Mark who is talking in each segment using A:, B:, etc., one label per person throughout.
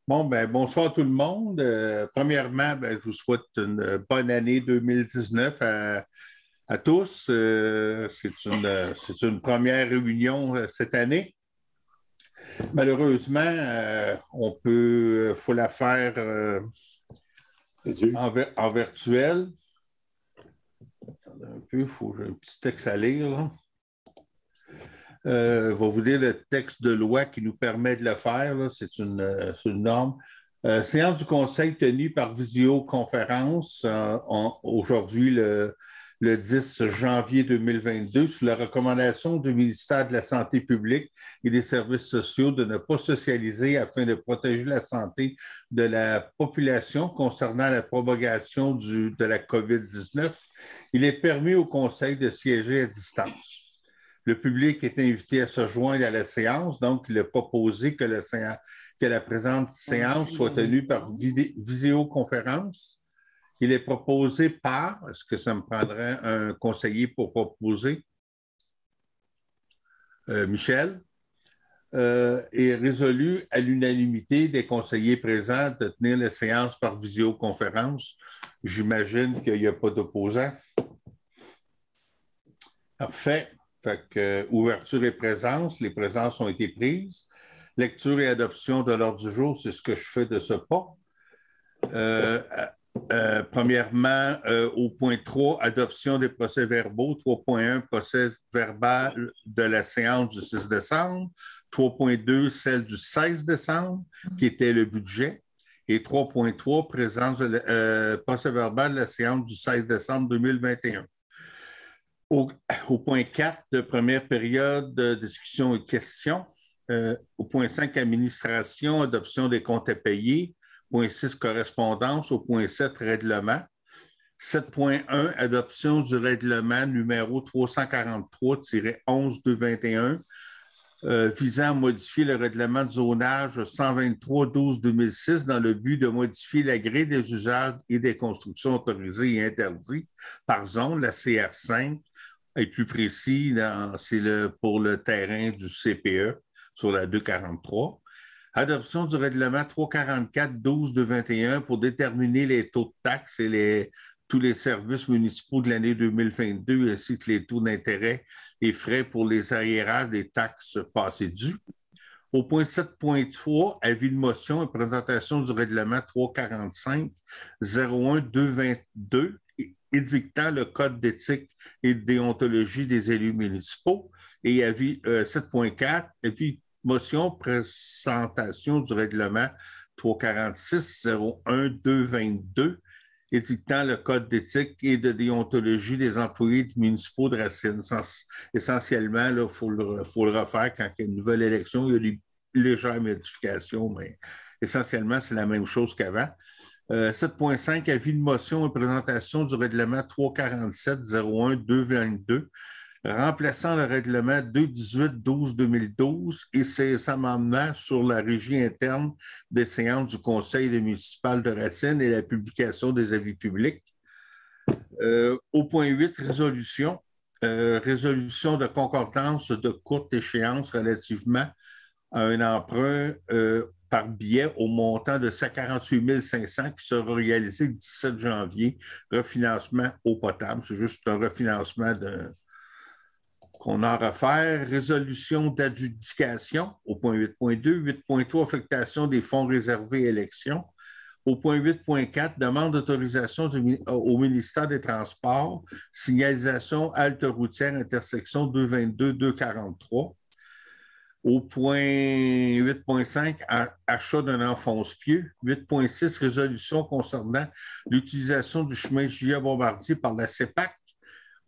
A: Bon, ben, bonsoir tout le monde. Premièrement, ben, je vous souhaite une bonne année 2019 à tous. C'est une première réunion cette année. Malheureusement, faut la faire en virtuel. Attendez un peu, j'ai un petit texte à lire, là. Je vais vous lire le texte de loi qui nous permet de le faire, là. C'est une norme. Séance du Conseil tenue par visioconférence aujourd'hui, le 10 janvier 2022, sous la recommandation du ministère de la Santé publique et des Services sociaux de ne pas socialiser afin de protéger la santé de la population concernant la propagation de la COVID-19. Il est permis au Conseil de siéger à distance. Le public est invité à se joindre à la séance, donc il est proposé que la présente séance soit tenue par visioconférence. Il est proposé par, est-ce que ça me prendrait un conseiller pour proposer? Michel, est résolu à l'unanimité des conseillers présents de tenir la séance par visioconférence. J'imagine qu'il n'y a pas d'opposant. Parfait. Fait que, ouverture et présence, les présences ont été prises. Lecture et adoption de l'ordre du jour, c'est ce que je fais de ce pas. Premièrement, au point 3, adoption des procès-verbaux. 3.1, procès-verbal de la séance du 6 décembre. 3.2, celle du 16 décembre, qui était le budget. Et 3.3, présence procès-verbal de la séance du 16 décembre 2021. Au point 4 de première période de discussion et questions. Au point 5, administration, adoption des comptes à payer. Point 6, correspondance. Au point 7, règlement. 7.1, adoption du règlement numéro 343-11-221 visant à modifier le règlement de zonage 123-12-2006 dans le but de modifier la grille des usages et des constructions autorisées et interdites par zone, la CR5, et plus précis, c'est pour le terrain du CPE sur la 243. Adoption du règlement 344-12-21 pour déterminer les taux de taxes et tous les services municipaux de l'année 2022, ainsi que les taux d'intérêt et frais pour les arriérages des taxes passées dues. Au point 7.3, avis de motion et présentation du règlement 345-01-222, édictant le code d'éthique et de déontologie des élus municipaux. Et avis 7.4, avis motion, présentation du règlement 346-01-222, édictant le code d'éthique et de déontologie des employés municipaux de Racine. Essentiellement, il faut le refaire quand il y a une nouvelle élection. Il y a des légères modifications, mais essentiellement, c'est la même chose qu'avant. 7.5, avis de motion et présentation du règlement 347-01-222, remplaçant le règlement 218-12-2012 et ses amendements sur la régie interne des séances du Conseil municipal de Racine et la publication des avis publics. Au point 8, résolution. Résolution de concordance de courte échéance relativement à un emprunt par billet au montant de 148 500 qui sera réalisé le 17 janvier, refinancement eau potable. C'est juste un refinancement qu'on a à refaire. Résolution d'adjudication au point 8.2, 8.3, affectation des fonds réservés élections. Au point 8.4, demande d'autorisation au ministère des Transports, signalisation halte routière intersection 222-243. Au point 8.5, achat d'un enfonce-pied. 8.6, résolution concernant l'utilisation du chemin Julia-Bombardier par la CEPAC.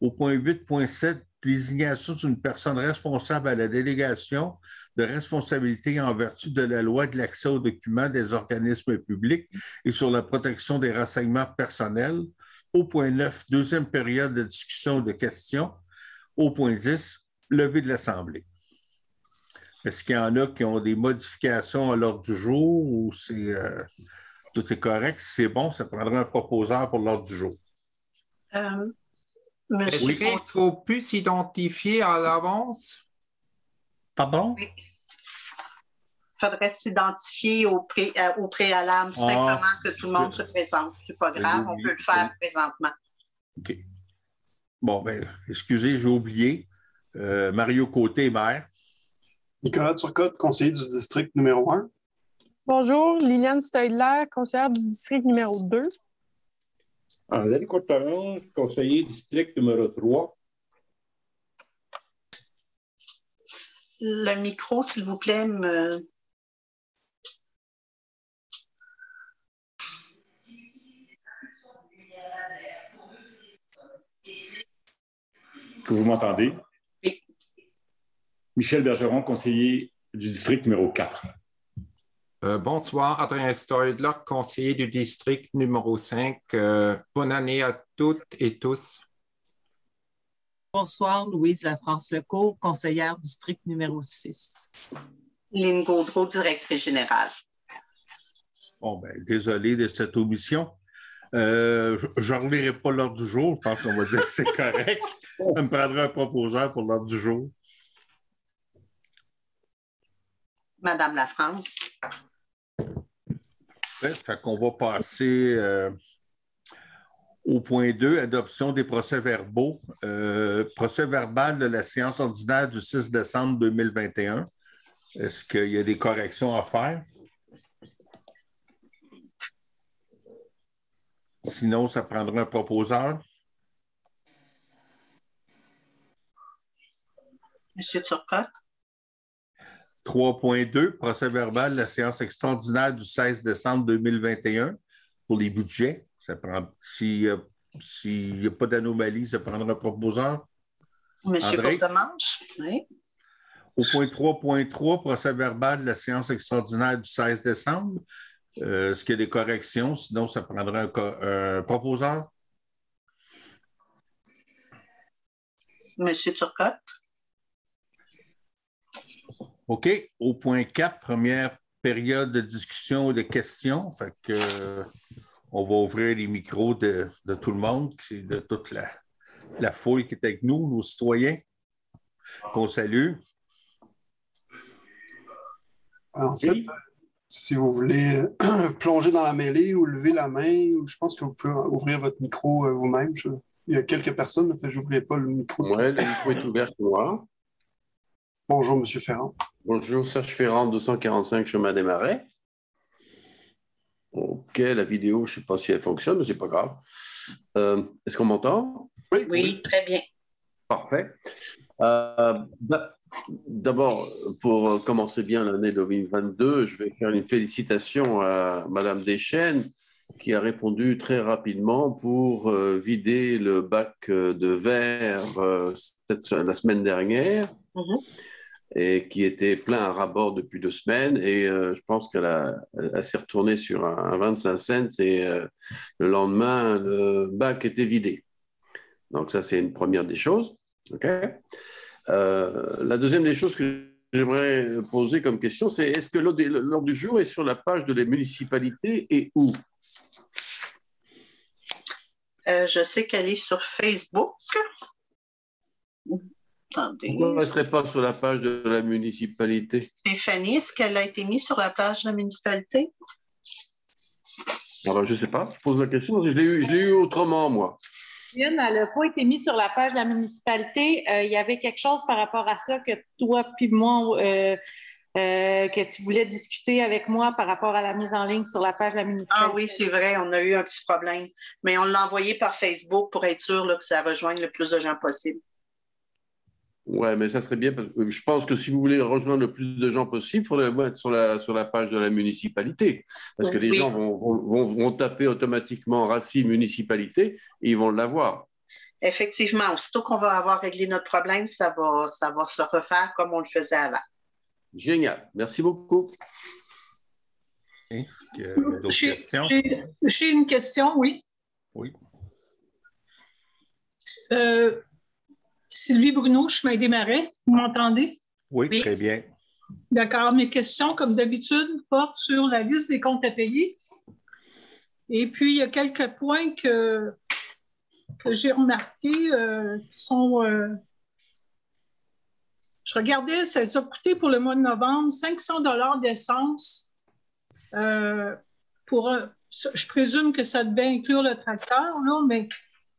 A: Au point 8.7, désignation d'une personne responsable à la délégation de responsabilité en vertu de la loi de l'accès aux documents des organismes publics et sur la protection des renseignements personnels. Au point 9, deuxième période de discussion de questions. Au point 10, levée de l'Assemblée. Est-ce qu'il y en a qui ont des modifications à l'ordre du jour ou tout est correct? Si c'est bon, ça prendra un proposeur pour l'ordre du jour.
B: Est-ce qu'il faut plus s'identifier à l'avance?
A: Pardon?
C: Oui. faudrait s'identifier au préalable, simplement que tout le monde se présente. C'est pas grave, on peut le faire présentement.
A: OK. Bon, bien, excusez, j'ai oublié. Mario Côté, maire.
D: Nicolas Turcotte, conseiller du district numéro 1.
E: Bonjour, Liliane Steudler, conseillère du district numéro 2.
F: André Courtemanche, conseiller district numéro 3.
C: Le micro, s'il vous plaît,
F: Vous m'entendez?
C: Oui.
F: Michel Bergeron, conseiller du district numéro 4.
B: Bonsoir, Adrien Steudler, conseiller du district numéro 5. Bonne année à toutes et tous.
G: Bonsoir, Louise Lafrance-Lecourt, conseillère district numéro 6.
C: Lynn Gaudreau, directrice générale.
A: Bon, ben, désolé de cette omission. Je ne relirai pas l'ordre du jour. Je pense qu'on va dire que c'est correct. Je me prendrai un proposeur pour l'ordre du jour.
C: Madame Lafrance.
A: Fait qu'on va passer au point 2, adoption des procès-verbaux. Procès verbal de la séance ordinaire du 6 décembre 2021. Est-ce qu'il y a des corrections à faire? Sinon, ça prendra un proposeur.
C: Monsieur Turcotte.
A: 3.2, procès verbal de la séance extraordinaire du 16 décembre 2021 pour les budgets. S'il n'y a pas d'anomalie, ça prendra un proposeur.
C: Monsieur Courtemanche. Oui.
A: Au point 3.3, procès verbal de la séance extraordinaire du 16 décembre. Est-ce qu'il y a des corrections? Sinon, ça prendra un proposeur.
C: Monsieur Turcotte.
A: OK. Au point 4, première période de discussion et de questions. Fait que, on va ouvrir les micros de tout le monde, de toute la foule qui est avec nous, nos citoyens, qu'on salue.
D: En fait, si vous voulez plonger dans la mêlée ou lever la main, je pense que vous pouvez ouvrir votre micro vous-même. Il y a quelques personnes, mais je n'ouvrirai pas le micro.
H: Oui, le micro est ouvert pour moi.
D: Bonjour, M. Ferrand.
H: Bonjour, Serge Ferrand, 245 chemin des Marais. OK, la vidéo, je ne sais pas si elle fonctionne, mais ce n'est pas grave. Est-ce qu'on m'entend?
C: Oui, très bien.
H: Parfait. D'abord, pour commencer bien l'année 2022, je vais faire une félicitation à Mme Deschênes qui a répondu très rapidement pour vider le bac de verre la semaine dernière. Et qui était plein à ras-bord depuis 2 semaines. Et je pense qu'elle s'est retournée sur un 25 cents et le lendemain, le bac était vidé. Donc ça, c'est une première des choses. Okay. La deuxième des choses que j'aimerais poser comme question, c'est est-ce que l'ordre du jour est sur la page de la municipalité et où?
C: Je sais qu'elle est sur Facebook. Attendez.
H: Pourquoi elle ne serait pas sur la page de la municipalité?
C: Stéphanie, est-ce qu'elle a été mise sur la page de la municipalité?
H: Alors, je ne sais pas, je pose la question, je l'ai eu autrement, moi.
I: Elle n'a pas été mise sur la page de la municipalité. Il y avait quelque chose par rapport à ça que toi puis moi, que tu voulais discuter avec moi par rapport à la mise en ligne sur la page de la municipalité.
C: Ah oui, c'est vrai, on a eu un petit problème. Mais on l'a envoyé par Facebook pour être sûr là, que ça rejoigne le plus de gens possible.
H: Oui, mais ça serait bien parce que je pense que si vous voulez rejoindre le plus de gens possible, il faudrait le mettre sur la page de la municipalité. Parce que les gens vont taper automatiquement Racine municipalité et ils vont l'avoir.
C: Effectivement, aussitôt qu'on va avoir réglé notre problème, ça va se refaire comme on le faisait avant.
H: Génial. Merci beaucoup.
J: J'ai une question, oui.
A: Oui.
J: Sylvie Bruno, chemin des Marais, vous m'entendez?
A: Oui, très bien.
J: D'accord. Mes questions, comme d'habitude, portent sur la liste des comptes à payer. Et puis, il y a quelques points que j'ai remarqués qui sont, Je regardais, ça a coûté pour le mois de novembre 500 $ d'essence. Je présume que ça devait inclure le tracteur, là, mais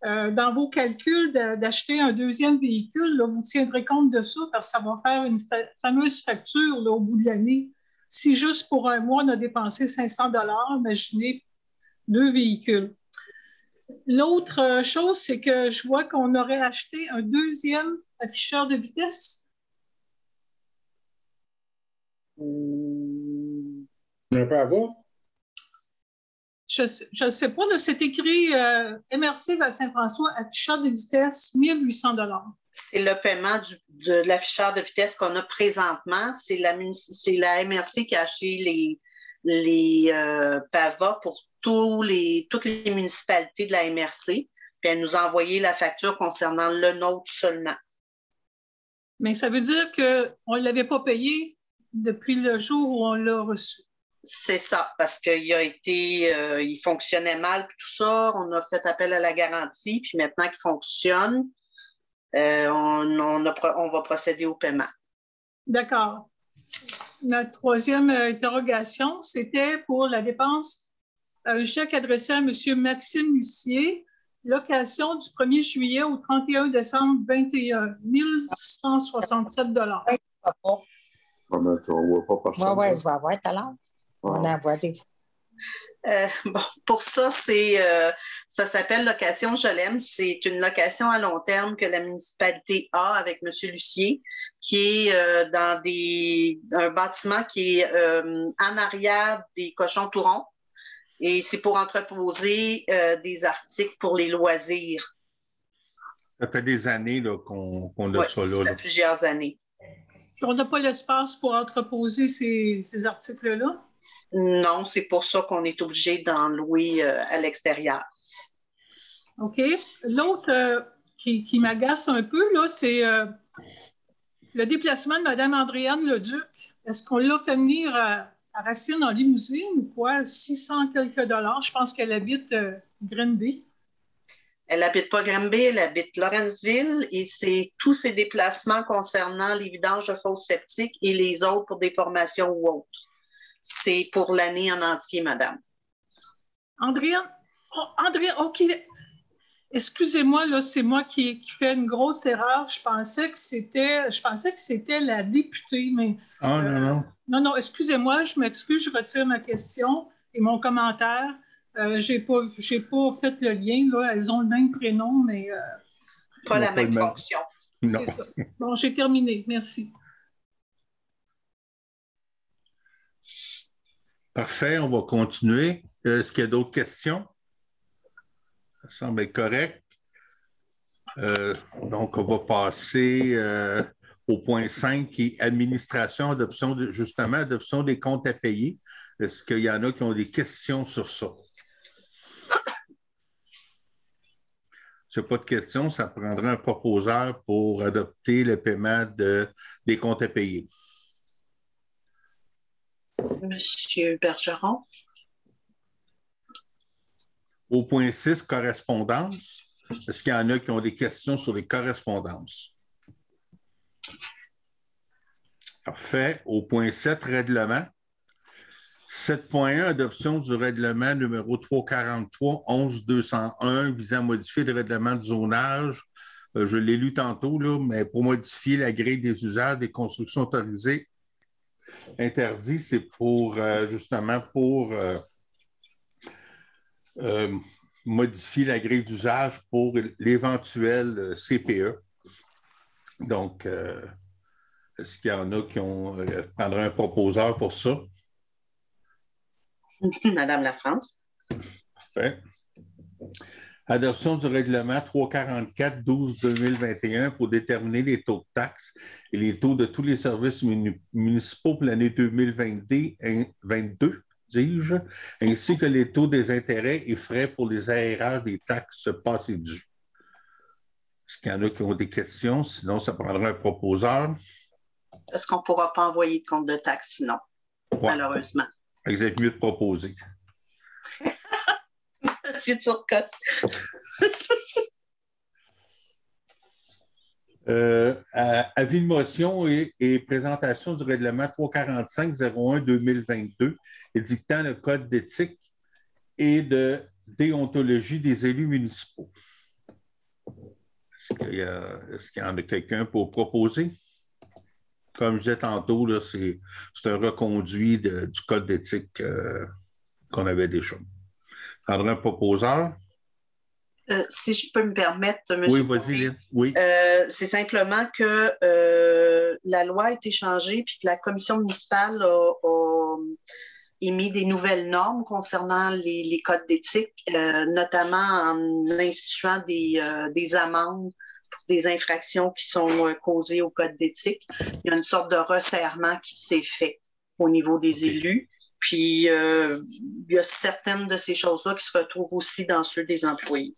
J: dans vos calculs d'acheter un deuxième véhicule, là, vous tiendrez compte de ça parce que ça va faire une fameuse facture là, au bout de l'année. Si juste pour un mois, on a dépensé 500 $, imaginez 2 véhicules. L'autre chose, c'est que je vois qu'on aurait acheté un deuxième afficheur de vitesse.
F: On n'a pas à voir?
J: Je ne sais pas, c'est écrit MRC Val-Saint-François, afficheur de vitesse, 1800 $.
C: C'est le paiement de l'afficheur de vitesse qu'on a présentement. C'est la MRC qui a acheté les PAVA pour toutes les municipalités de la MRC. Puis elle nous a envoyé la facture concernant le nôtre seulement.
J: Mais ça veut dire qu'on ne l'avait pas payé depuis le jour où on l'a reçu.
C: C'est ça, parce il fonctionnait mal, puis tout ça. On a fait appel à la garantie, puis maintenant qu'il fonctionne, on va procéder au paiement. D'accord.
J: Notre troisième interrogation, c'était pour la dépense, un chèque adressé à M. Maxime Lucier, location du 1er juillet au 31 décembre 2021, 1167 $.
H: On ne voit pas personne.
K: Oui, je vais avoir tout à l'heure. On en voit des fois.
C: Bon, pour ça, ça s'appelle location Je l'aime. C'est une location à long terme que la municipalité a avec M. Lucier, qui est dans un bâtiment qui est en arrière des cochons Touron. Et c'est pour entreposer des articles pour les loisirs.
A: Ça fait des années qu'on a ça là.
C: Ça fait plusieurs années.
J: On n'a pas l'espace pour entreposer ces articles-là?
C: Non, c'est pour ça qu'on est obligé d'en louer à l'extérieur.
J: OK. L'autre qui m'agace un peu, là, c'est le déplacement de Mme Andréane Leduc. Est-ce qu'on l'a fait venir à Racine en limousine ou quoi? 600 quelques $. Je pense qu'elle habite Granby.
C: Elle n'habite pas Granby, elle habite Lawrenceville et c'est tous ses déplacements concernant les vidanges de fosses septiques et les autres pour des formations ou autres. C'est pour l'année en entier, madame.
J: Andréane, OK. Excusez-moi, là, c'est moi qui fais une grosse erreur. Je pensais que c'était la députée, mais...
A: Ah,
J: non, excusez-moi, je m'excuse, je retire ma question et mon commentaire. J'ai pas fait le lien, là. Elles ont le même prénom, mais...
C: pas la même fonction.
J: C'est ça. Bon, j'ai terminé. Merci.
A: Parfait, on va continuer. Est-ce qu'il y a d'autres questions? Ça semble être correct. Donc, on va passer au point 5 qui est administration, adoption des comptes à payer. Est-ce qu'il y en a qui ont des questions sur ça? S'il n'y a pas de questions, ça prendra un proposeur pour adopter le paiement des comptes à payer.
C: Monsieur Bergeron.
A: Au point 6, correspondance. Est-ce qu'il y en a qui ont des questions sur les correspondances? Parfait. Au point 7, règlement. 7.1, adoption du règlement numéro 343-11-201 visant à modifier le règlement de zonage. Je l'ai lu tantôt, là, mais pour modifier la grille des usages des constructions autorisées interdites, c'est justement pour modifier la grille d'usage pour l'éventuel CPE. Donc, est-ce qu'il y en a qui prendraient un proposeur pour ça?
C: Madame Lafrance.
A: Parfait. Adoption du règlement 344-12-2021 pour déterminer les taux de taxes et les taux de tous les services municipaux pour l'année 2022, dis-je, ainsi que les taux des intérêts et frais pour les aérages des taxes passées dues. Est-ce qu'il y en a qui ont des questions? Sinon, ça prendra un proposeur.
C: Est-ce qu'on ne pourra pas envoyer de compte de taxes sinon, malheureusement?
A: Vous êtes mieux de proposer.
C: C'est Turcotte.
A: Avis de motion et présentation du règlement 345-01-2022 édictant le code d'éthique et de déontologie des élus municipaux. Est-ce qu'il y en a quelqu'un pour proposer? Comme je disais tantôt, là, c'est un reconduit du code d'éthique qu'on avait déjà. Prendra un proposeur?
C: Si je peux me permettre, M.
A: Oui, vas-y, Lynn. Oui.
C: C'est simplement que la loi a été changée puis que la commission municipale a émis des nouvelles normes concernant les codes d'éthique, notamment en instituant des amendes pour des infractions qui sont causées au code d'éthique. Il y a une sorte de resserrement qui s'est fait au niveau des élus. Puis, il y a certaines de ces choses-là qui se retrouvent aussi dans ceux des employés.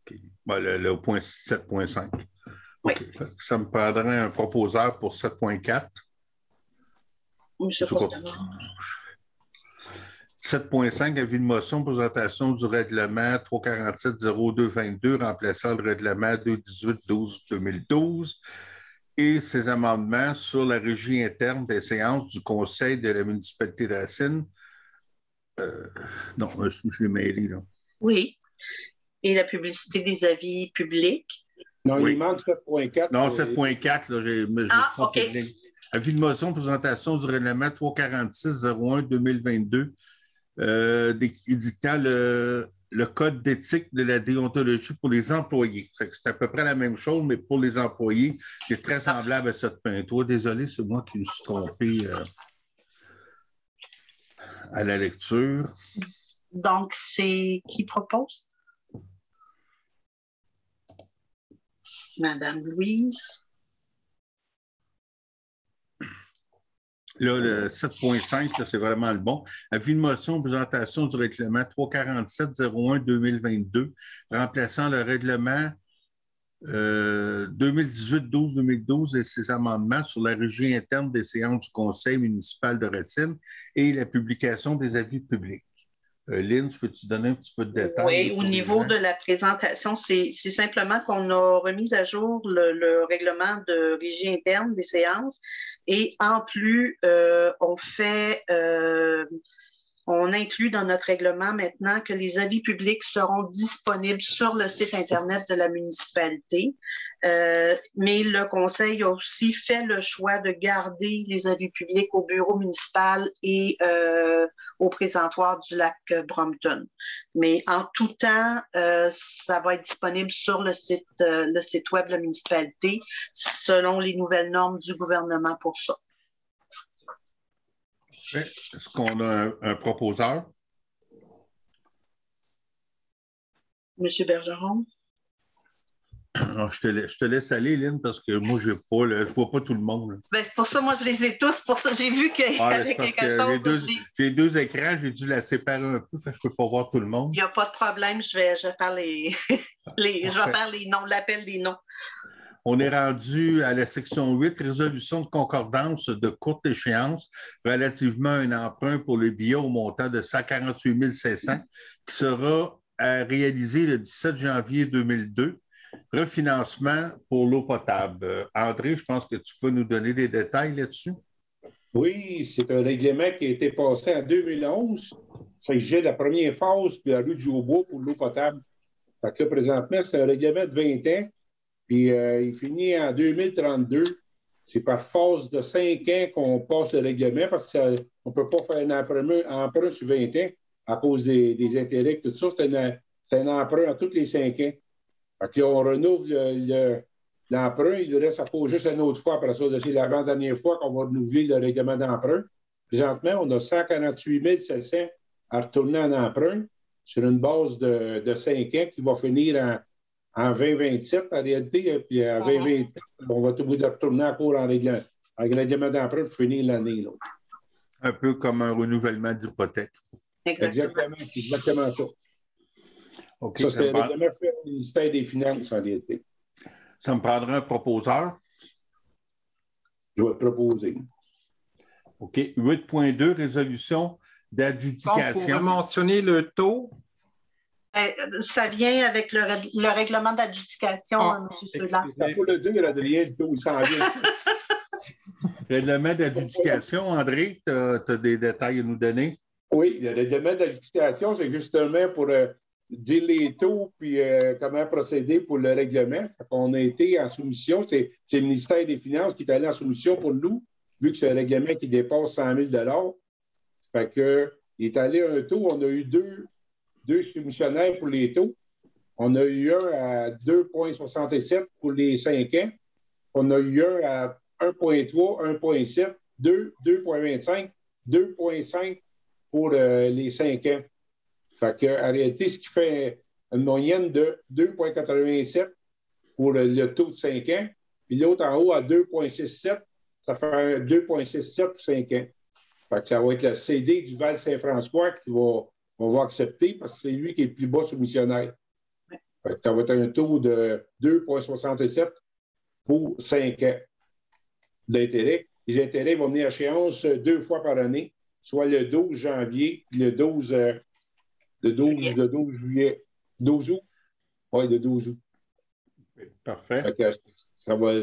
A: Okay. Ben, le point 7.5.
C: Oui.
A: Okay. Ça me prendrait un proposeur pour 7.4.
C: Monsieur Porte-Parole.
A: 7.5, avis de motion, présentation du règlement 347-0222, remplaçant le règlement 218-12-2012 et ses amendements sur la régie interne des séances du Conseil de la municipalité de Racine. Non, je l'ai mêlé, là.
C: Oui. Et la publicité des avis publics.
L: Non,
A: oui.
L: Il manque 7.4.
A: Non, 7.4, là, j'ai
C: OK.
A: Avis de motion, présentation du règlement 346-01-2022, édictant le code d'éthique de la déontologie pour les employés. C'est à peu près la même chose, mais pour les employés, c'est très semblable à 7.3. Désolé, c'est moi qui me suis trompé à la lecture.
C: Donc, c'est qui propose? Madame Louise.
A: Là, le 7.5, c'est vraiment le bon. Avis de motion, présentation du règlement 347-01-2022, remplaçant le règlement 2018-12-2012 et ses amendements sur la régie interne des séances du Conseil municipal de Racine et la publication des avis publics. Lynn, peux-tu donner un petit peu de détails?
C: Oui, au niveau de la présentation, c'est simplement qu'on a remis à jour le règlement de régie interne des séances et en plus, on inclut dans notre règlement maintenant que les avis publics seront disponibles sur le site Internet de la municipalité. Mais le conseil a aussi fait le choix de garder les avis publics au bureau municipal et au présentoir du lac Brompton. Mais en tout temps, ça va être disponible sur le site web de la municipalité selon les nouvelles normes du gouvernement pour ça.
A: Est-ce qu'on a un proposeur?
C: Monsieur Bergeron?
A: Alors, je te laisse aller, Lynn, parce que moi, je ne vois pas tout le monde.
C: Ben, c'est pour ça, moi, je les ai tous. Pour ça, j'ai vu qu'il y avait quelque chose.
A: J'ai deux écrans, j'ai dû la séparer un peu, je ne peux pas voir tout le monde.
C: Il n'y a pas de problème, je vais faire je vais faire les noms, l'appel des noms.
A: On est rendu à la section 8, résolution de concordance de courte échéance relativement à un emprunt pour le billet au montant de 148 500 qui sera à réaliser le 17 janvier 2002. Refinancement pour l'eau potable. André, je pense que tu peux nous donner des détails là-dessus.
L: Oui, c'est un règlement qui a été passé en 2011. Ça s'agit de la première phase de la rue du Haut-Bois pour l'eau potable. Fait que là, présentement, c'est un règlement de 20 ans. Puis il finit en 2032. C'est par phase de 5 ans qu'on passe le règlement parce qu'on ne peut pas faire un emprunt sur 20 ans à cause des intérêts et tout ça. C'est un emprunt à tous les 5 ans. Fait que là, on renouvelle l'emprunt. Il reste à faire juste une autre fois après ça. C'est l'avant-dernière fois qu'on va renouveler le règlement d'emprunt. Présentement, on a 148 700 à retourner en emprunt sur une base de 5 ans qui va finir en 2027 en réalité. Puis en 2027, on va tout bout de retourner encore en règlement d'emprunt pour finir l'année. Là.
A: Un peu comme un renouvellement d'hypothèque.
L: Exactement. C'est exactement ça.
A: Okay,
L: ça, c'est le règlement fait au ministère des Finances en réalité.
A: Ça me prendra un proposeur?
L: Je vais te proposer.
A: OK. 8.2, résolution d'adjudication.
B: On pourrait mentionner le taux?
C: Ça vient avec le règlement d'adjudication, M. Stoidler.
L: Il faut le dire, Adrien, le taux, il s'en vient.
A: Règlement d'adjudication, André, tu as des détails à nous donner?
L: Oui, le règlement d'adjudication, c'est justement pour dire les taux puis comment procéder pour le règlement. On a été en soumission. C'est le ministère des Finances qui est allé en soumission pour nous, vu que c'est un règlement qui dépasse 100 000 Fait que, il est allé à un taux. On a eu deux soumissionnaires pour les taux. On a eu un à 2,67 pour les 5 ans. On a eu un à 1,3, 1,7, 2,25, 2,5 pour les 5 ans. Fait que, en réalité, ce qui fait une moyenne de 2,87 pour le taux de 5 ans, puis l'autre en haut à 2,67, ça fait un 2,67 pour 5 ans. Fait que ça va être le CD du Val-Saint-François qu'on va accepter parce que c'est lui qui est le plus bas soumissionnaire. Fait que ça va être un taux de 2,67 pour 5 ans d'intérêt. Les intérêts vont venir à échéance 2 fois par année, soit le 12 janvier et le 12 juillet. 12 août? Oui, le 12 août.
A: Parfait.
L: Fait que ça va.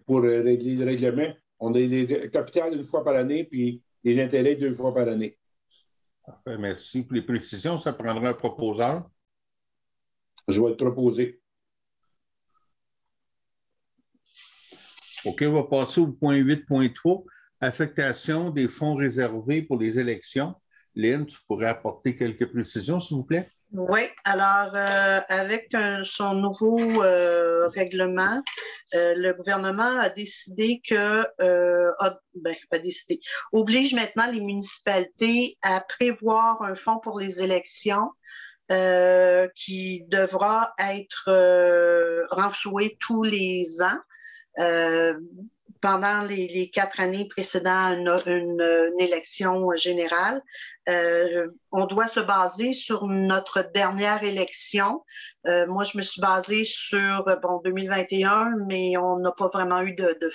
L: Pour régler le règlement, on a les capitales 1 fois par année, puis les intérêts 2 fois par année.
A: Parfait, merci. Pour les précisions, ça prendra un proposeur?
L: Je vais le proposer.
A: OK, on va passer au point 8.3, affectation des fonds réservés pour les élections. Lynn, tu pourrais apporter quelques précisions, s'il vous plaît?
C: Oui, alors avec son nouveau règlement, le gouvernement a décidé oblige maintenant les municipalités à prévoir un fonds pour les élections qui devra être renfloué tous les ans. Pendant les 4 années précédant une élection générale, on doit se baser sur notre dernière élection. Moi, je me suis basée sur 2021, mais on n'a pas vraiment eu de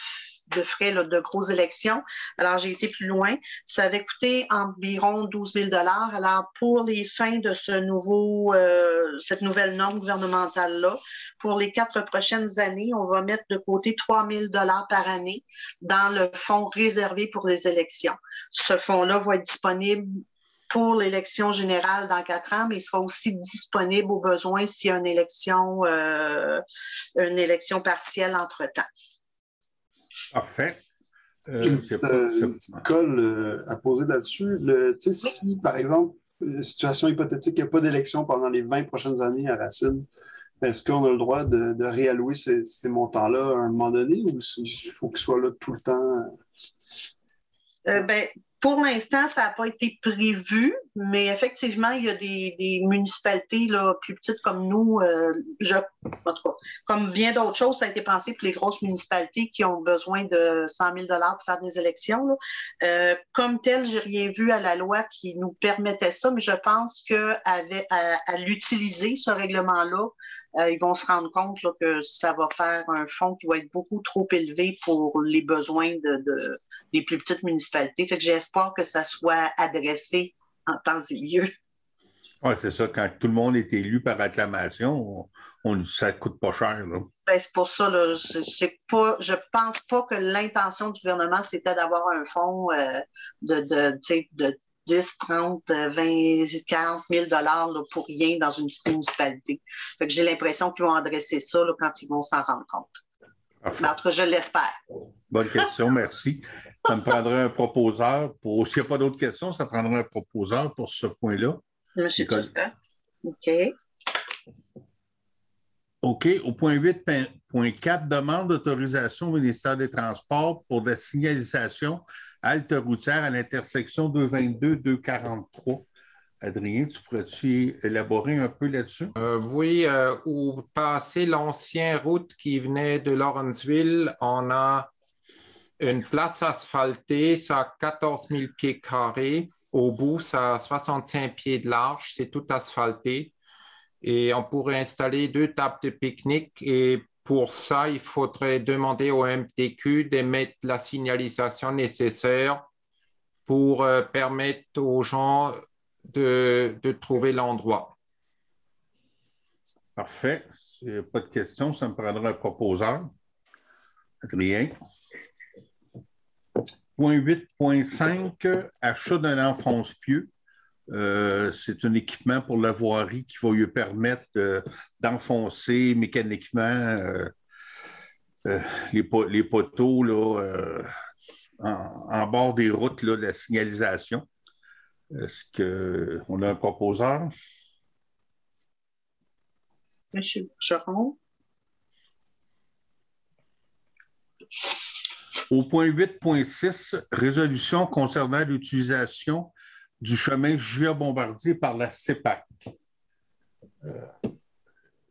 C: frais de grosses élections. Alors, j'ai été plus loin. Ça avait coûté environ 12 000 $. Alors, pour les fins de cette nouvelle norme gouvernementale-là, pour les 4 prochaines années, on va mettre de côté 3 000 $ par année dans le fonds réservé pour les élections. Ce fonds-là va être disponible pour l'élection générale dans 4 ans, mais il sera aussi disponible au besoin s'il y a une élection partielle entre-temps.
A: Parfait.
D: J'ai une petite colle à poser là-dessus. Si, par exemple, situation hypothétique, il n'y a pas d'élection pendant les 20 prochaines années à Racine, est-ce qu'on a le droit de réallouer ces montants-là à un moment donné ou il faut qu'ils soient là tout le temps?
C: Pour l'instant, ça n'a pas été prévu, mais effectivement, il y a des municipalités là, plus petites comme nous, en tout cas, comme bien d'autres choses, ça a été pensé pour les grosses municipalités qui ont besoin de 100 000 $ pour faire des élections. Comme tel, je n'ai rien vu à la loi qui nous permettait ça, mais je pense qu'à l'utiliser, ce règlement-là, ils vont se rendre compte là, que ça va faire un fonds qui va être beaucoup trop élevé pour les besoins des plus petites municipalités. Fait que j'ai espoir que ça soit adressé en temps et lieu.
A: Oui, c'est ça. Quand tout le monde est élu par acclamation, ça ne coûte pas cher.
C: C'est pour ça, là, je pense pas que l'intention du gouvernement, c'était d'avoir un fonds de 10, 30, 20, 40 000 $ là, pour rien dans une petite municipalité. Fait que j'ai l'impression qu'ils vont adresser ça là, quand ils vont s'en rendre compte. Mais en tout cas, je l'espère.
A: Bonne question, merci. Ça me prendrait un proposeur. S'il n'y a pas d'autres questions, ça prendrait un proposeur pour ce point-là.
C: Monsieur Turcotte. OK.
A: OK. Au point 8.4, demande d'autorisation au ministère des Transports pour la signalisation halte routière à l'intersection 222-243. Adrien, tu pourrais-tu élaborer un peu là-dessus?
B: Oui, où passer l'ancienne route qui venait de Lawrenceville, on a une place asphaltée, ça a 14 000 pieds carrés. Au bout, ça a 65 pieds de large, c'est tout asphalté. Et on pourrait installer 2 tables de pique-nique. Et pour ça, il faudrait demander au MTQ d'émettre la signalisation nécessaire pour permettre aux gens de trouver l'endroit.
A: Parfait. S'il n'y a pas de questions, ça me prendra un proposeur. Adrien. Point 8.5, achat d'un enfonce-pieux. C'est un équipement pour la voirie qui va lui permettre d'enfoncer mécaniquement les poteaux là, en bord des routes là, de la signalisation. Est-ce qu'on a un proposeur?
C: Monsieur Bergeron.
A: Au point 8.6, résolution concernant l'utilisation du chemin J.A. Bombardier par la CEPAC.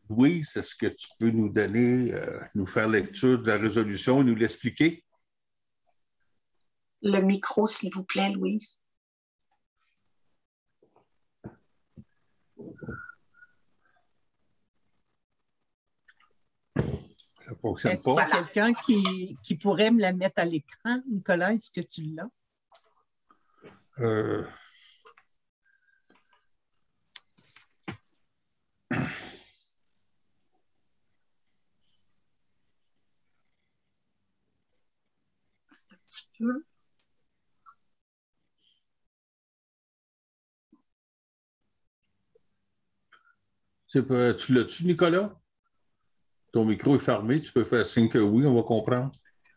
A: Louise, est-ce que tu peux nous donner, nous faire lecture de la résolution et nous l'expliquer?
C: Le micro, s'il vous plaît, Louise.
A: Ça ne fonctionne
G: Est-ce qu'il y a
C: Voilà.
G: quelqu'un qui pourrait me la mettre à l'écran? Nicolas, est-ce que tu l'as?
A: Tu l'as-tu, Nicolas? Ton micro est fermé, tu peux faire signe que oui, on va comprendre.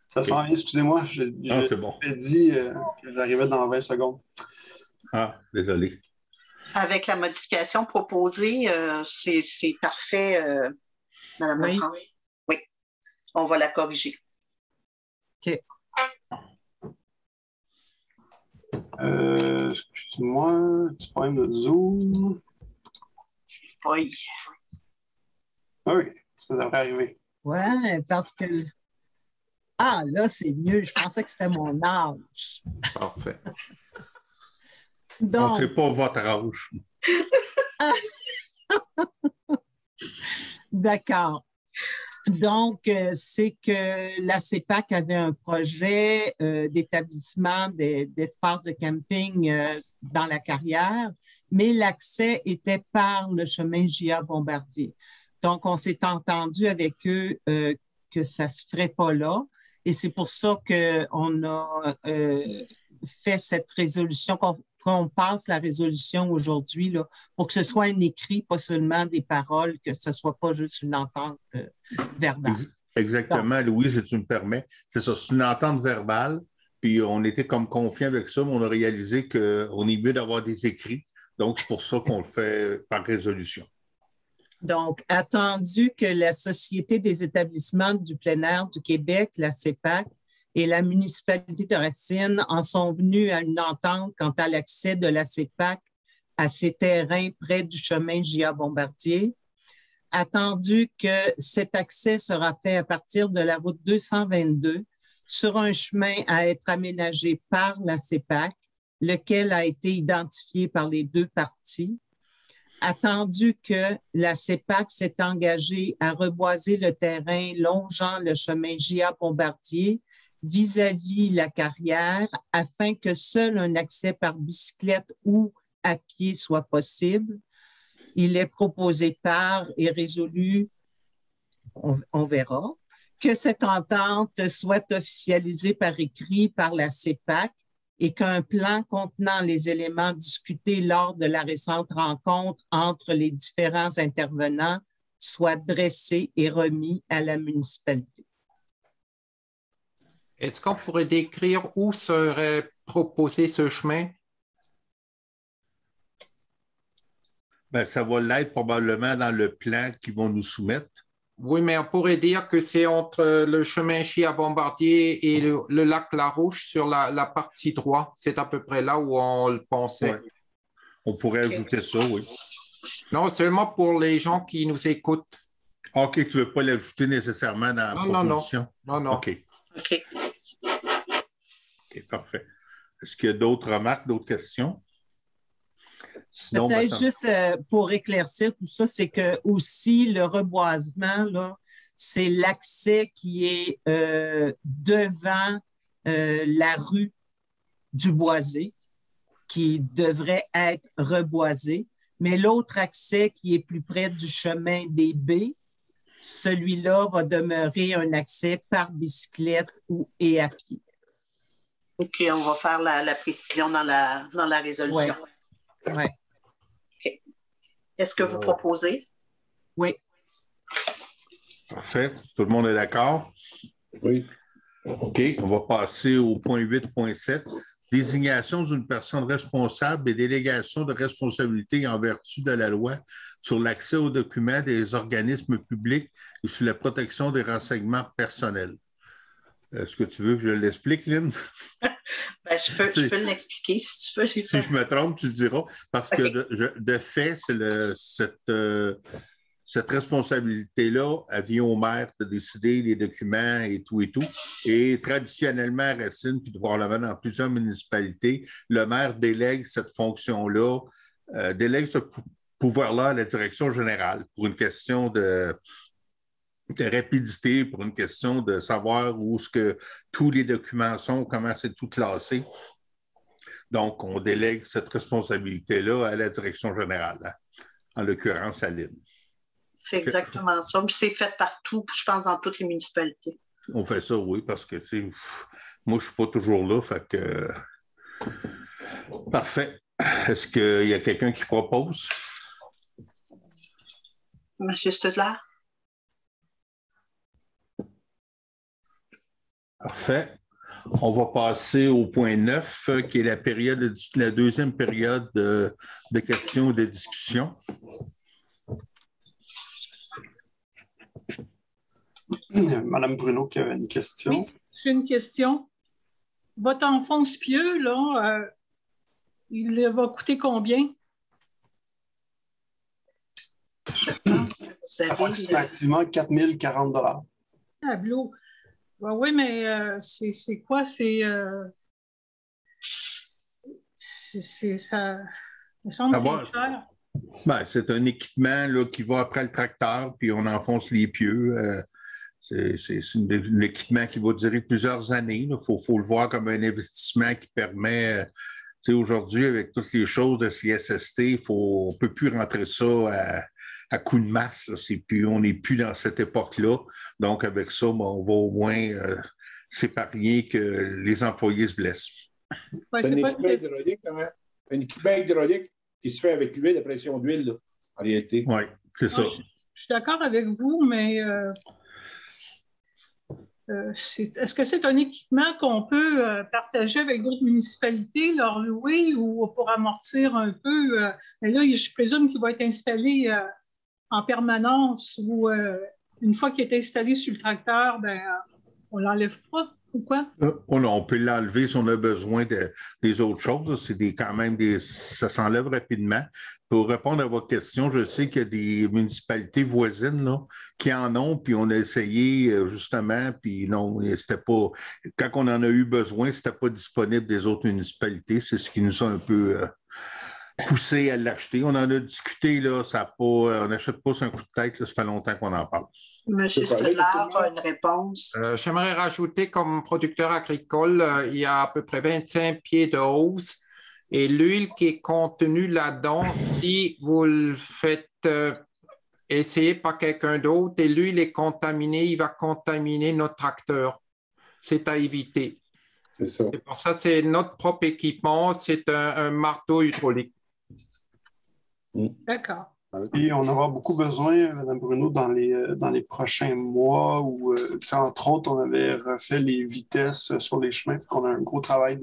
D: Ça s'en vient, excusez-moi.
A: C'est bon.
D: J'ai dit que j'arrivais dans 20 secondes.
A: Ah, désolé.
C: Avec la modification proposée, c'est parfait, Madame
G: Oui.
C: Lafrance. Oui, on va la corriger.
G: OK.
D: Excusez-moi, petit problème de Zoom.
C: Oui.
D: Ah oui, ça devrait arriver.
G: Ouais, parce que... Ah, là, c'est mieux. Je pensais que c'était mon âge.
B: Parfait.
A: On ne
G: Donc,
A: sait pas votre âge.
G: d'accord. Donc, c'est que la CEPAC avait un projet d'établissement d'espaces de camping dans la carrière, mais l'accès était par le chemin J.A. Bombardier. Donc, on s'est entendu avec eux que ça ne se ferait pas là. Et c'est pour ça qu'on a fait cette résolution, qu'on passe la résolution aujourd'hui, là, pour que ce soit un écrit, pas seulement des paroles, que ce ne soit pas juste une entente verbale.
A: Exactement, donc, Louise, si tu me permets. C'est ça, c'est une entente verbale. Puis on était comme confiants avec ça, mais on a réalisé qu'on est mieux d'avoir des écrits. Donc, c'est pour ça qu'on le fait par résolution.
G: Donc, attendu que la Société des établissements du plein air du Québec, la CEPAC, et la municipalité de Racine en sont venus à une entente quant à l'accès de la CEPAC à ces terrains près du chemin J.A. Bombardier, attendu que cet accès sera fait à partir de la route 222 sur un chemin à être aménagé par la CEPAC, lequel a été identifié par les deux parties, attendu que la CEPAC s'est engagée à reboiser le terrain longeant le chemin J.A. Bombardier vis-à-vis la carrière afin que seul un accès par bicyclette ou à pied soit possible. Il est proposé par et résolu, on verra, que cette entente soit officialisée par écrit par la CEPAC et qu'un plan contenant les éléments discutés lors de la récente rencontre entre les différents intervenants soit dressé et remis à la municipalité.
B: Est-ce qu'on pourrait décrire où serait proposé ce chemin?
A: Bien, ça va l'être probablement dans le plan qu'ils vont nous soumettre.
B: Oui, mais on pourrait dire que c'est entre le chemin J.A. Bombardier et le lac Larouche sur la partie droite. C'est à peu près là où on le pensait.
A: Ouais. On pourrait ajouter ça, oui.
B: Non, seulement pour les gens qui nous écoutent.
A: OK, tu ne veux pas l'ajouter nécessairement dans la proposition?
B: Non.
A: OK. OK, parfait. Est-ce qu'il y a d'autres remarques, d'autres questions?
G: Peut-être juste pour éclaircir tout ça, c'est que aussi le reboisement, là, c'est l'accès qui est devant la rue du Boisé, qui devrait être reboisé, mais l'autre accès qui est plus près du chemin des baies, celui-là va demeurer un accès par bicyclette et à pied.
C: OK, on va faire la précision dans la résolution.
G: Oui. Ouais.
C: OK. Est-ce que vous proposez?
G: Oui.
A: Parfait. Tout le monde est d'accord?
L: Oui.
A: OK. On va passer au point 8.7. Désignation d'une personne responsable et délégation de responsabilité en vertu de la loi sur l'accès aux documents des organismes publics et sur la protection des renseignements personnels. Est-ce que tu veux que je l'explique, Lynn?
C: Ben, je peux l'expliquer si tu veux.
A: Si je me trompe, tu diras. Parce que de fait, cette responsabilité-là, elle vient au maire de décider les documents et tout et tout. Et traditionnellement, à Racine, puis probablement dans plusieurs municipalités, le maire délègue cette fonction-là, délègue ce pouvoir-là à la direction générale pour une question de rapidité, pour une question de savoir où est-ce que tous les documents sont, comment c'est tout classé. Donc, on délègue cette responsabilité-là à la direction générale, hein, en l'occurrence à Lynn.
C: C'est exactement ça. Puis c'est fait partout, je pense, dans toutes les municipalités. On
A: fait ça, oui, parce que, tu sais, moi, je ne suis pas toujours là, fait que... Parfait. Est-ce qu'il y a quelqu'un qui propose?
C: Monsieur Studler?
A: Parfait. On va passer au point 9, qui est la deuxième période de questions et de discussion.
D: Madame Bruno qui avait une question.
J: Oui, j'ai une question. Votre enfant spieux, là, il va coûter combien?
D: Approximativement 4 040 $.
J: Tableau. Ben oui, mais c'est quoi? Ça me semble que c'est cher.
A: Ben, c'est un équipement là, qui va après le tracteur, puis on enfonce les pieux. C'est un équipement qui va durer plusieurs années. Il faut le voir comme un investissement qui permet, aujourd'hui, avec toutes les choses de CSST, on ne peut plus rentrer ça à coup de masse. On n'est plus dans cette époque-là. Donc, avec ça, on va au moins s'épargner que les employés se blessent.
J: Ouais,
L: c'est un équipement hydraulique, hein? Un équipement hydraulique qui se fait avec l'huile, la pression d'huile, en réalité.
A: Oui, c'est ça.
J: Je suis d'accord avec vous, mais est-ce que c'est un équipement qu'on peut partager avec d'autres municipalités, leur louer ou pour amortir un peu? Mais là, je présume qu'il va être installé en permanence ou une fois qu'il est installé sur le tracteur, on ne l'enlève pas ou quoi?
A: On peut l'enlever si on a besoin des autres choses. Ça s'enlève rapidement. Pour répondre à votre question, je sais qu'il y a des municipalités voisines là, qui en ont, puis on a essayé justement, puis non, c'était pas. Quand on en a eu besoin, c'était pas disponible des autres municipalités. C'est ce qui nous a un peu poussé à l'acheter. On en a discuté, là, on n'achète pas sur un coup de tête, là, ça fait longtemps qu'on en parle.
C: Monsieur Studler a une réponse.
B: J'aimerais rajouter, comme producteur agricole, il y a à peu près 25 pieds de hausse. Et l'huile qui est contenue là-dedans, si vous le faites essayer par quelqu'un d'autre et l'huile est contaminée, il va contaminer notre tracteur. C'est à éviter.
L: C'est ça.
B: Et pour ça, c'est notre propre équipement, c'est un marteau hydraulique.
J: D'accord.
D: Et on aura beaucoup besoin, Mme Bruno, dans les prochains mois où, entre autres, on avait refait les vitesses sur les chemins. On a un gros travail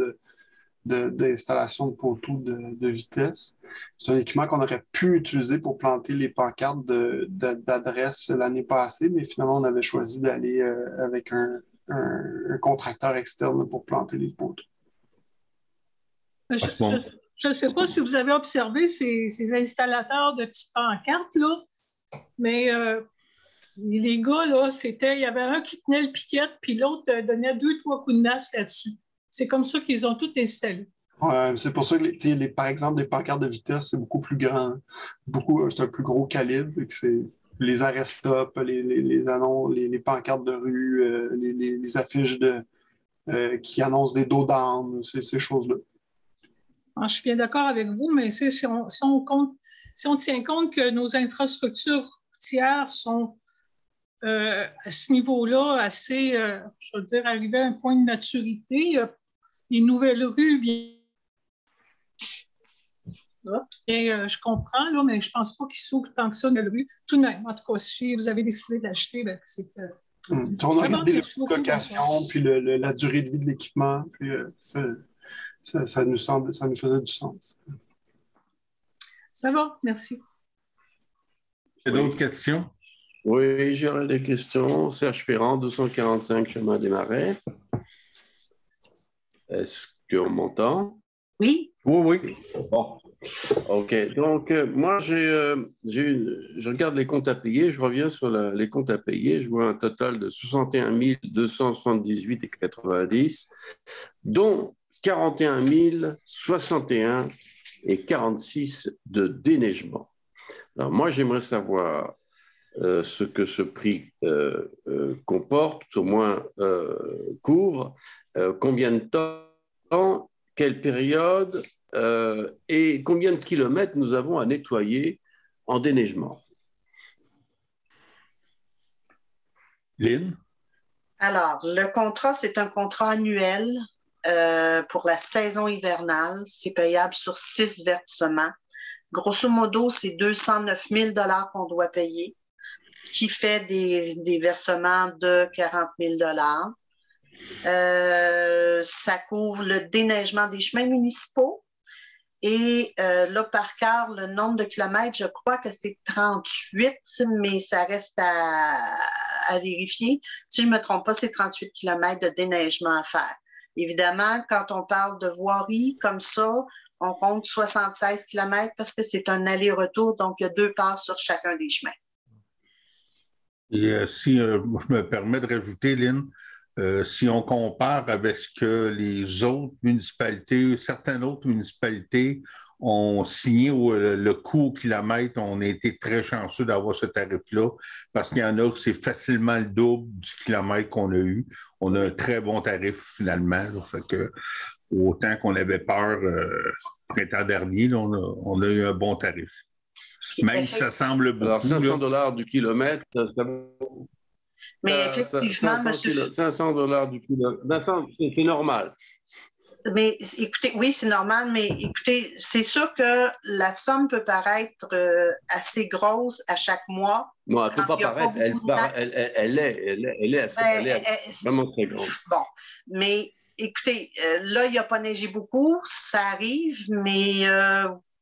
D: d'installation de poteaux de vitesse. C'est un équipement qu'on aurait pu utiliser pour planter les pancartes d'adresse l'année passée, mais finalement, on avait choisi d'aller avec un contracteur externe pour planter les poteaux.
J: Je ne sais pas si vous avez observé ces installateurs de petites pancartes, là, mais les gars, là, il y avait un qui tenait le piquet, puis l'autre donnait 2-3 coups de nasse là-dessus. C'est comme ça qu'ils ont tout installé.
D: Ouais, c'est pour ça que, par exemple, des pancartes de vitesse, c'est beaucoup plus grand. C'est un plus gros calibre. C'est les arrêts-stop, les annonces, les pancartes de rue, les affiches qui annoncent des dos down, ces choses-là.
J: Alors, je suis bien d'accord avec vous, mais si on tient compte que nos infrastructures routières sont à ce niveau-là assez, je veux dire, arrivées à un point de maturité, les nouvelles rues, bien, je comprends, là, mais je ne pense pas qu'ils s'ouvrent tant que ça dans la rue. Tout de même, en tout cas, si vous avez décidé d'acheter, c'est que...
D: On a regardé la location, puis la durée de vie de l'équipement, puis ça nous faisait du sens.
J: Ça va, merci.
A: Il y a d'autres questions?
H: Oui, j'aurais des questions. Serge Ferrand, 245 chemin des Marais. Est-ce qu'on m'entend?
C: Oui.
A: Oui.
H: Bon. OK. Donc, moi, je regarde les comptes à payer. Je reviens sur les comptes à payer. Je vois un total de 61 278,90, dont 41 061 et 46 de déneigement. Alors, moi, j'aimerais savoir ce que ce prix comporte, au moins couvre, combien de temps, quelle période et combien de kilomètres nous avons à nettoyer en déneigement.
A: Lynn?
C: Alors, le contrat, c'est un contrat annuel pour la saison hivernale. C'est payable sur 6 versements. Grosso modo, c'est 209 000 $ qu'on doit payer, qui fait des versements de 40 000 $. Ça couvre le déneigement des chemins municipaux. Et là, par cœur, le nombre de kilomètres, je crois que c'est 38, mais ça reste à vérifier. Si je ne me trompe pas, c'est 38 kilomètres de déneigement à faire. Évidemment, quand on parle de voirie comme ça, on compte 76 kilomètres parce que c'est un aller-retour, donc il y a 2 passes sur chacun des chemins.
A: Et si je me permets de rajouter, Lynn, si on compare avec ce que les autres municipalités, certaines autres municipalités ont signé le coût au kilomètre, on a été très chanceux d'avoir ce tarif-là parce qu'il y en a qui c'est facilement le double du kilomètre qu'on a eu. On a un très bon tarif finalement. Là, fait que, autant qu'on avait peur printemps dernier, là, on a eu un bon tarif. Même si ça semble beaucoup.
H: Alors, 500 $ du kilomètre,
C: mais effectivement,
H: 500 $ du kilomètre, c'est normal.
C: Mais écoutez, oui, c'est normal, mais écoutez, c'est sûr que la somme peut paraître assez grosse à chaque mois.
H: Non, elle ne peut pas paraître, elle est vraiment très grande.
C: Bon, mais écoutez, là, il n'y a pas neigé beaucoup, ça arrive, mais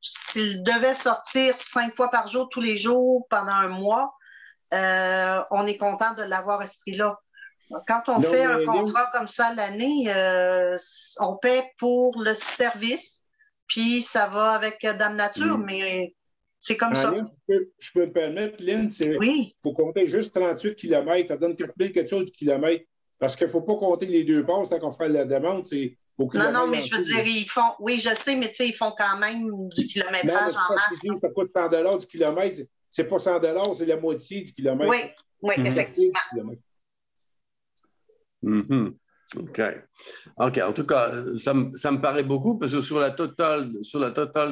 C: s'il devait sortir 5 fois par jour, tous les jours, pendant un mois, on est content de l'avoir à ce prix-là. Quand on fait un contrat comme ça l'année, on paie pour le service, puis ça va avec Dame Nature, mais c'est comme ça.
L: Je peux me permettre, Lynn, il faut compter juste 38 km, ça donne quelque chose du kilomètre, parce qu'il ne faut pas compter les 2 passes quand on fait la demande, c'est au kilomètre.
C: Non, mais je veux dire, ils font, oui, je sais, mais tu sais, ils font quand même du kilométrage en masse.
L: Ça coûte 100 $ du kilomètre, c'est pas 100 $, c'est la moitié du kilomètre.
C: Oui, effectivement.
H: OK. En tout cas, ça me paraît beaucoup parce que sur la totale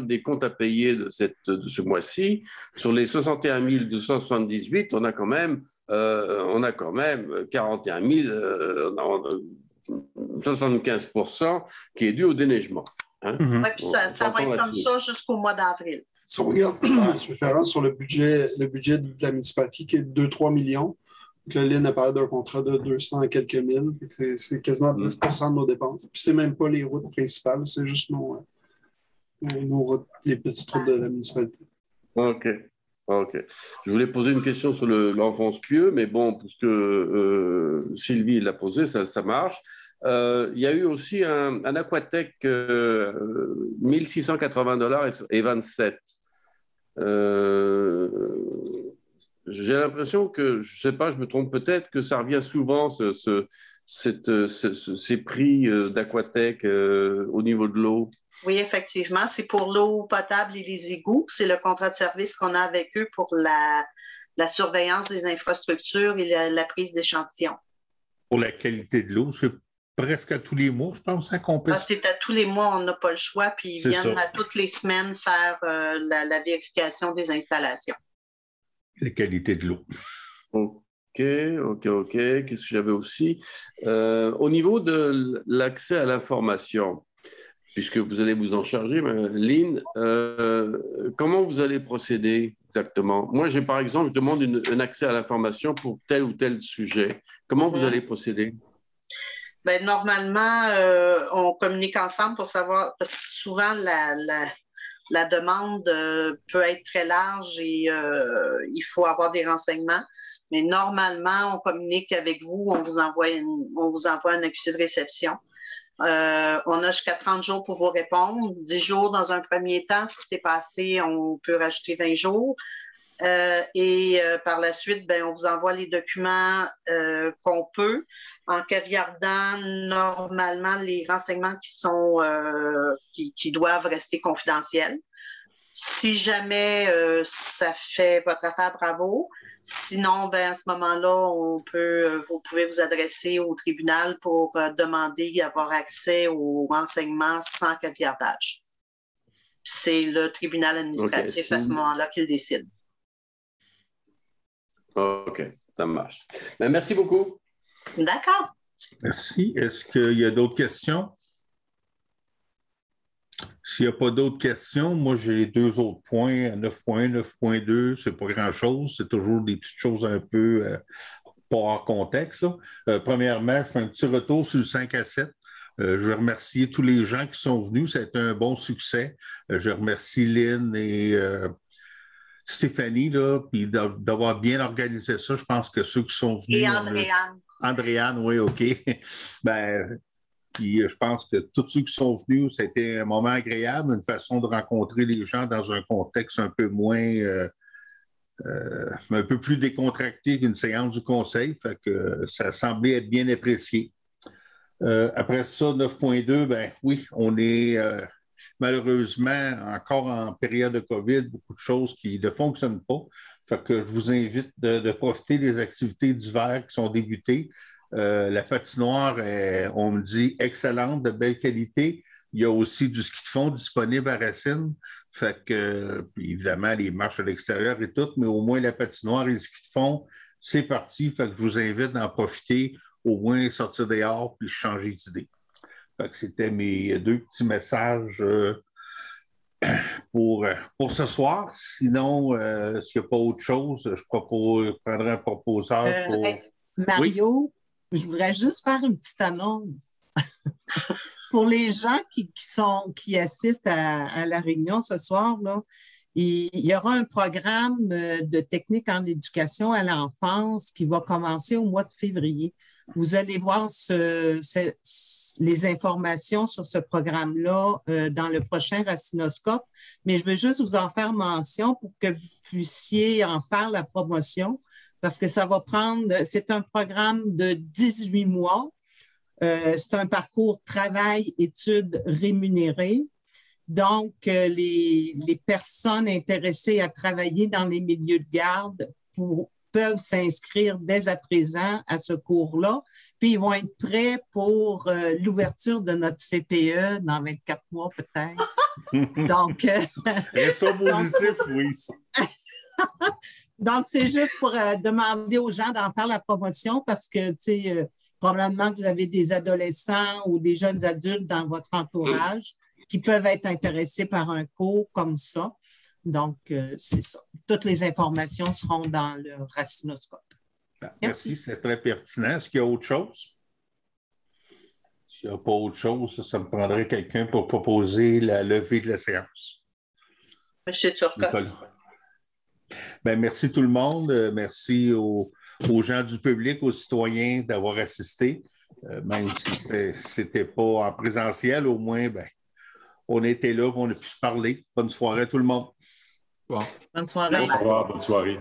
H: des comptes à payer de ce mois-ci, sur les 61 278, on a quand même 41 000, 75% qui est dû au déneigement. Hein?
C: Oui, puis ça va être comme ça jusqu'au mois d'avril.
D: Si on regarde sur le budget de la municipalité qui est de 2-3 millions, donc là, Lynn a parlé d'un contrat de 200 et quelques mille. C'est quasiment 10 % de nos dépenses. Puis c'est même pas les routes principales, c'est juste nos routes, les petites routes de la municipalité.
H: OK. Je voulais poser une question sur l'enfance pieux, mais bon, puisque Sylvie l'a posé, ça marche. Il y a eu aussi un Aquatech 1680 $ et 27. J'ai l'impression que, je ne sais pas, je me trompe peut-être, que ça revient souvent, ces prix d'Aquatech au niveau de l'eau.
C: Oui, effectivement, c'est pour l'eau potable et les égouts. C'est le contrat de service qu'on a avec eux pour la surveillance des infrastructures et la prise d'échantillons.
A: Pour la qualité de l'eau, c'est presque à tous les mois, je pense, à compétition.
C: C'est à tous les mois, on n'a pas le choix, puis ils viennent à toutes les semaines faire la vérification des installations.
A: La qualité de l'eau.
H: OK. Qu'est-ce que j'avais aussi? Au niveau de l'accès à l'information, puisque vous allez vous en charger, Lynn, comment vous allez procéder exactement? Moi, par exemple, je demande un accès à l'information pour tel ou tel sujet. Comment vous allez procéder?
C: Ben, normalement, on communique ensemble pour savoir, parce que souvent, la demande peut être très large et il faut avoir des renseignements. Mais normalement, on communique avec vous, on vous envoie un accusé de réception. On a jusqu'à 30 jours pour vous répondre. 10 jours dans un premier temps. Ce qui s'est passé, on peut rajouter 20 jours. Par la suite, on vous envoie les documents qu'on peut, en regardant normalement les renseignements qui doivent rester confidentiels. Si jamais ça fait votre affaire, bravo. Sinon, à ce moment-là, vous pouvez vous adresser au tribunal pour demander d'avoir accès aux renseignements sans caviardage. C'est le tribunal administratif à ce moment-là qui le décide.
H: OK, ça marche. Merci beaucoup.
C: D'accord.
A: Merci. Est-ce qu'il y a d'autres questions? S'il n'y a pas d'autres questions, moi, j'ai les 2 autres points, à 9.1, 9.2, c'est pas grand-chose, c'est toujours des petites choses un peu pas hors contexte. Premièrement, je fais un petit retour sur le 5 à 7. Je veux remercier tous les gens qui sont venus, ça a été un bon succès. Je remercie Lynn et Stéphanie, puis d'avoir bien organisé ça. Je pense que ceux qui sont venus...
C: Et Andréane.
A: Andréane, oui, OK. Puis je pense que tous ceux qui sont venus, ça a été un moment agréable, une façon de rencontrer les gens dans un contexte un peu moins, un peu plus décontracté qu'une séance du conseil. Fait que ça semblait être bien apprécié. Après ça, 9.2, oui, on est malheureusement encore en période de COVID, beaucoup de choses qui ne fonctionnent pas. Fait que je vous invite de profiter des activités d'hiver qui sont débutées. La patinoire est, on me dit, excellente, de belle qualité. Il y a aussi du ski de fond disponible à Racine. Fait que, puis évidemment, les marches à l'extérieur et tout, mais au moins la patinoire et le ski de fond, c'est parti. Fait que je vous invite d'en profiter, au moins sortir dehors puis changer d'idée. Fait que c'était mes 2 petits messages pour ce soir. Sinon, s'il n'y a pas autre chose, je prendrai un proposeur pour...
G: Mario, oui? Je voudrais juste faire une petite annonce. Pour les gens qui assistent à la réunion ce soir, là, il y aura un programme de technique en éducation à l'enfance qui va commencer au mois de février. Vous allez voir les informations sur ce programme-là dans le prochain Racinoscope, mais je veux juste vous en faire mention pour que vous puissiez en faire la promotion, parce que ça va c'est un programme de 18 mois. C'est un parcours travail-études rémunéré. Donc, les personnes intéressées à travailler dans les milieux de garde peuvent s'inscrire dès à présent à ce cours-là. Puis, ils vont être prêts pour l'ouverture de notre CPE dans 24 mois peut-être. Donc,
A: restons positifs, oui.
G: Donc, c'est juste pour demander aux gens d'en faire la promotion parce que, tu sais, probablement que vous avez des adolescents ou des jeunes adultes dans votre entourage qui peuvent être intéressés par un cours comme ça. Donc, c'est ça. Toutes les informations seront dans le Racinoscope.
A: Merci, c'est très pertinent. Est-ce qu'il y a autre chose? S'il n'y a pas autre chose, ça me prendrait quelqu'un pour proposer la levée de la séance.
C: Monsieur Turcotte.
A: Merci tout le monde. Merci aux gens du public, aux citoyens d'avoir assisté. Même si ce n'était pas en présentiel, au moins, on était là, on a pu se parler. Bonne soirée à tout le monde.
G: Bonne soirée.
F: Au revoir, bonne soirée.